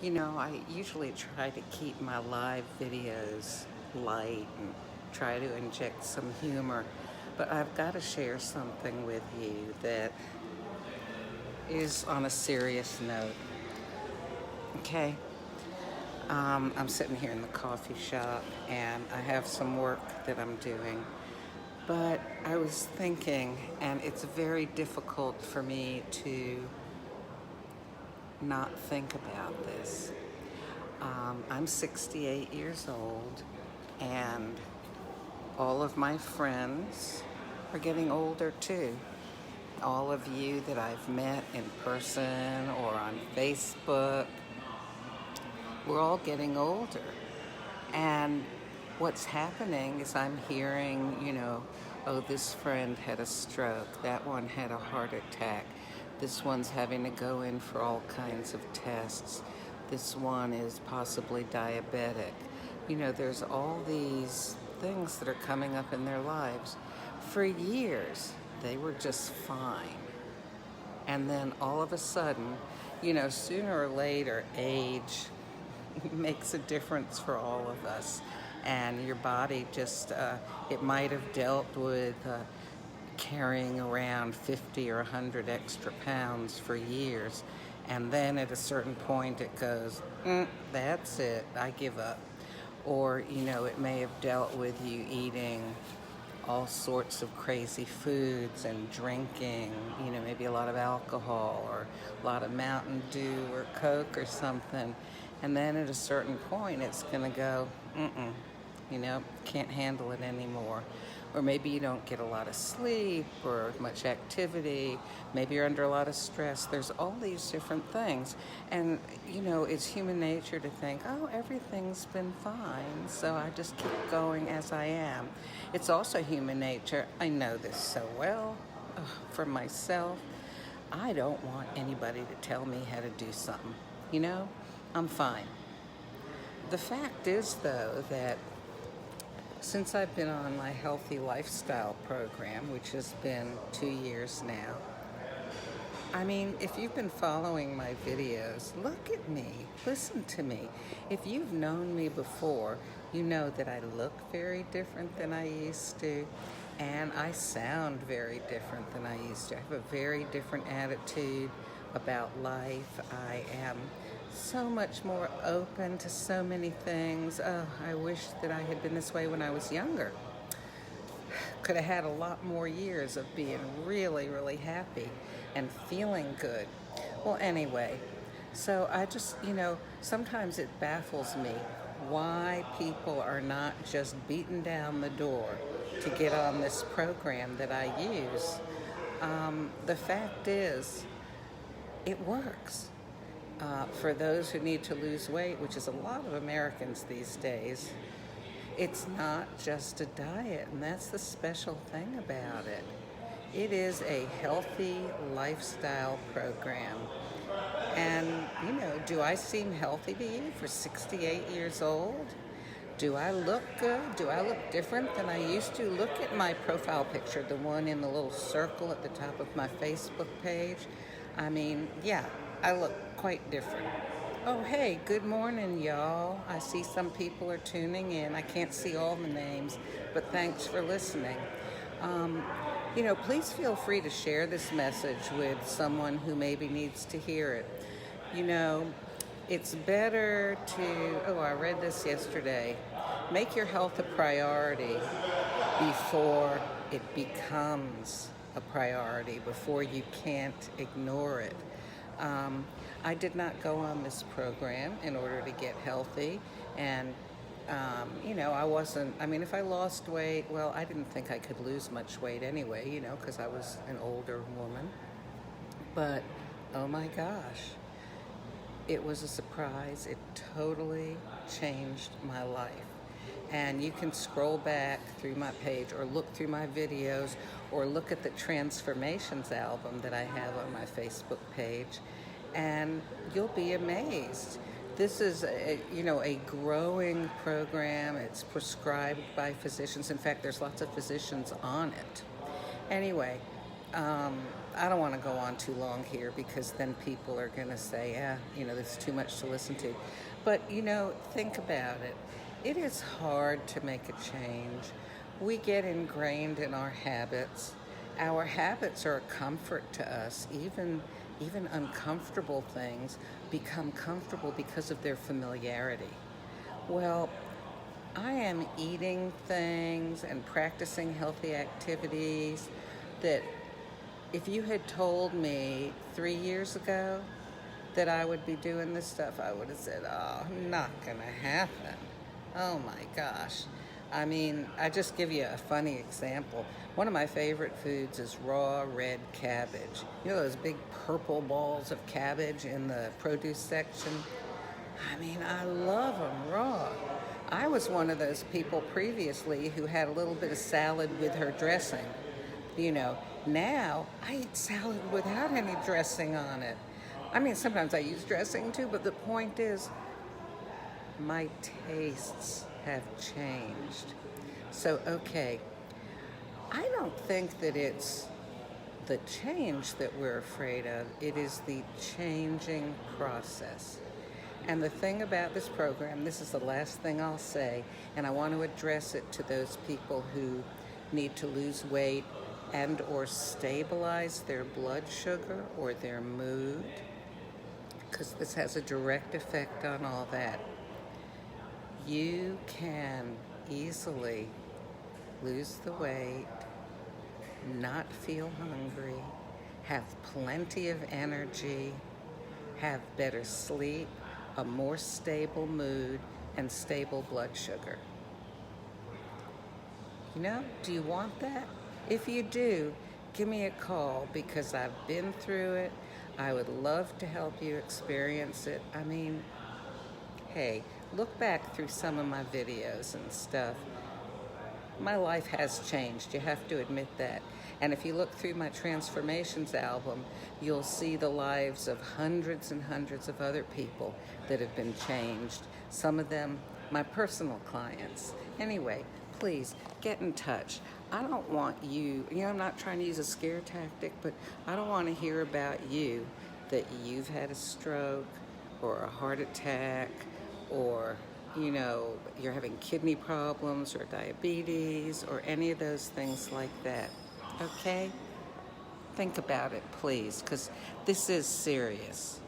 I usually try to keep my live videos light and try to inject some humor, but I've got to share something with you that is on a serious note. Okay, I'm sitting here in the coffee shop and I have some work that I'm doing, but I was thinking, and it's very difficult for me to not think about this. I'm 68 years old, and all of my friends are getting older too. All of you that I've met in person or on Facebook, we're all getting older. And what's happening is I'm hearing, oh, this friend had a stroke, that one had a heart attack, this one's having to go in for all kinds of tests, this one is possibly diabetic. There's all these things that are coming up in their lives. For years, they were just fine. And then all of a sudden, sooner or later, age makes a difference for all of us. And your body just, it might have dealt with carrying around 50 or 100 extra pounds for years. And then at a certain point it goes, that's it, I give up. Or, it may have dealt with you eating all sorts of crazy foods and drinking, maybe a lot of alcohol or a lot of Mountain Dew or Coke or something. And then at a certain point, it's going to go, can't handle it anymore. Or maybe you don't get a lot of sleep or much activity. Maybe you're under a lot of stress. There's all these different things. And, it's human nature to think, oh, everything's been fine, so I just keep going as I am. It's also human nature. I know this so well for myself. I don't want anybody to tell me how to do something. I'm fine. The fact is, though, that since I've been on my healthy lifestyle program, which has been 2 years now, if you've been following my videos, look at me, listen to me. If you've known me before, you know that I look very different than I used to, and I sound very different than I used to. I have a very different attitude about life. I am so much more open to so many things. Oh, I wish that I had been this way when I was younger. Could have had a lot more years of being really, really happy and feeling good. Well, anyway, so I just, sometimes it baffles me why people are not just beaten down the door to get on this program that I use. The fact is, it works. For those who need to lose weight, which is a lot of Americans these days, it's not just a diet, and that's the special thing about it. It is a healthy lifestyle program. And, do I seem healthy to you for 68 years old? Do I look good? Do I look different than I used to? Look at my profile picture, the one in the little circle at the top of my Facebook page. Yeah, I look quite different. Oh, hey, good morning, y'all. I see some people are tuning in. I can't see all the names, but thanks for listening. Please feel free to share this message with someone who maybe needs to hear it. It's better to, I read this yesterday, make your health a priority before it becomes a priority, before you can't ignore it. I did not go on this program in order to get healthy, and I wasn't, if I lost weight, well, I didn't think I could lose much weight anyway, because I was an older woman. But, oh my gosh, it was a surprise. It totally changed my life. And you can scroll back through my page or look through my videos or look at the Transformations album that I have on my Facebook page, and you'll be amazed. This is a growing program. It's prescribed by physicians. In fact, there's lots of physicians on it. Anyway, I don't want to go on too long here because then people are going to say, yeah, there's too much to listen to. But, think about it. It is hard to make a change. We get ingrained in our habits. Our habits are a comfort to us. Even uncomfortable things become comfortable because of their familiarity. Well, I am eating things and practicing healthy activities that if you had told me 3 years ago that I would be doing this stuff, I would have said, oh, not gonna happen. Oh my gosh. I mean, I just give you a funny example. One of my favorite foods is raw red cabbage. Those big purple balls of cabbage in the produce section? I mean, I love them raw. I was one of those people previously who had a little bit of salad with her dressing. Now I eat salad without any dressing on it. I mean, sometimes I use dressing too, but the point is, my tastes have changed. So, okay, I don't think that it's the change that we're afraid of. It is the changing process. And the thing about this program, this is the last thing I'll say, and I want to address it to those people who need to lose weight and or stabilize their blood sugar or their mood, because this has a direct effect on all that. You can easily lose the weight, not feel hungry, have plenty of energy, have better sleep, a more stable mood, and stable blood sugar. Do you want that? If you do, give me a call because I've been through it. I would love to help you experience it. I mean, hey, look back through some of my videos and stuff. My life has changed, you have to admit that. And if you look through my Transformations album, you'll see the lives of hundreds and hundreds of other people that have been changed. Some of them, my personal clients. Anyway, please get in touch. I don't want you, I'm not trying to use a scare tactic, but I don't want to hear about you that you've had a stroke or a heart attack or you're having kidney problems or diabetes or any of those things like that. Okay? Think about it, please, because this is serious.